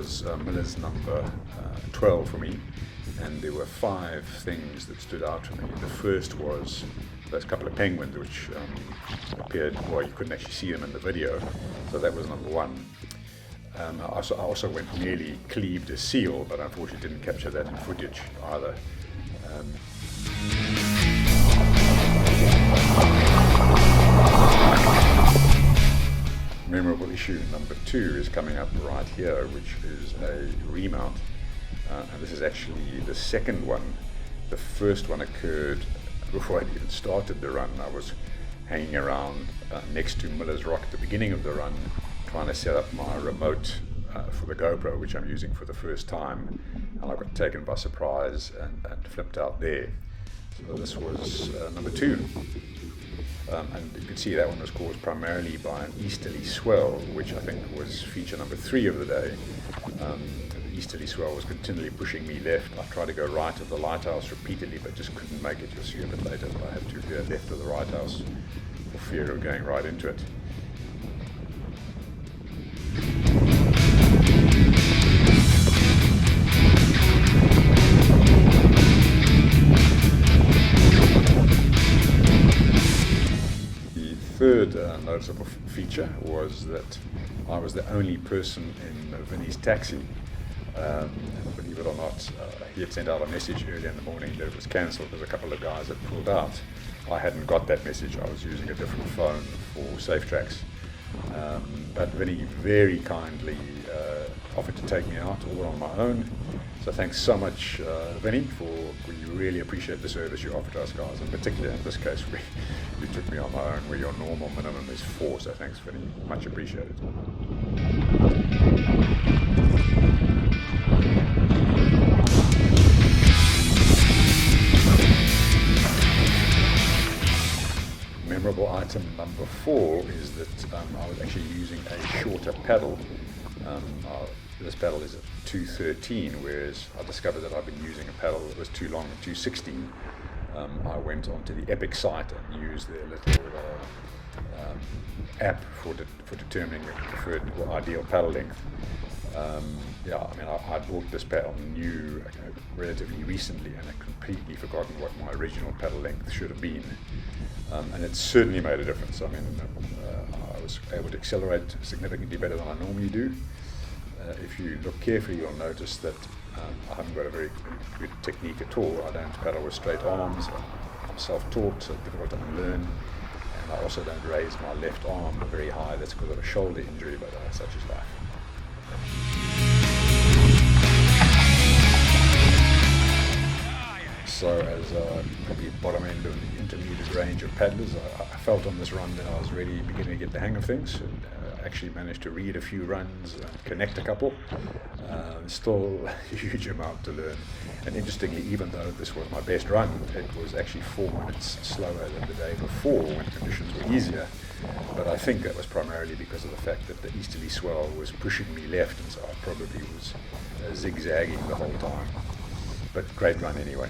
was Miller's number 12 for me, and there were 5 things that stood out to me. The first was those couple of penguins which appeared, well, you couldn't actually see them in the video, so that was number 1. I also went nearly cleaved a seal, but unfortunately didn't capture that in footage either. Memorable issue number 2 is coming up right here, which is a remount. And this is actually the second one. The first one occurred before I'd even started the run. I was hanging around next to Miller's Rock at the beginning of the run, trying to set up my remote for the GoPro, which I'm using for the first time, and I got taken by surprise and flipped out there. So this was number 2. And you can see that one was caused primarily by an easterly swell, which I think was feature number 3 of the day. The easterly swell was continually pushing me left. I tried to go right of the lighthouse repeatedly, but just couldn't make it. You'll see a bit later that I had to veer left of the lighthouse for fear of going right into it. Third noticeable feature was that I was the only person in Venice Taxi. Believe it or not, he had sent out a message early in the morning that it was cancelled because a couple of guys had pulled out. I hadn't got that message. I was using a different phone for safe tracks. But Vinny very kindly offered to take me out all on my own. So thanks so much, Vinny, we really appreciate the service you offer to us guys, and particularly in this case where you took me on my own, where your normal minimum is 4, so thanks, Vinny, much appreciated. Memorable item number 4 is that I was actually using a shorter paddle. This paddle is a 213, whereas I discovered that I've been using a paddle that was too long, a 216. I went onto the Epic site and used their little app for determining the preferred or ideal paddle length. I bought this paddle new relatively recently, and I'd completely forgotten what my original paddle length should have been. And it certainly made a difference. I was able to accelerate significantly better than I normally do. If you look carefully, you'll notice that I haven't got a very good technique at all. I don't paddle with straight arms. I'm self-taught, so difficult to unlearn. And I also don't raise my left arm very high. That's because of a shoulder injury, but such is life. So as probably bottom end of the intermediate range of paddlers, I felt on this run that I was really beginning to get the hang of things. And, actually managed to read a few runs, connect a couple. Still a huge amount to learn. And interestingly, even though this was my best run, it was actually 4 minutes slower than the day before when conditions were easier. But I think that was primarily because of the fact that the easterly swell was pushing me left, and so I probably was zigzagging the whole time. But great run anyway.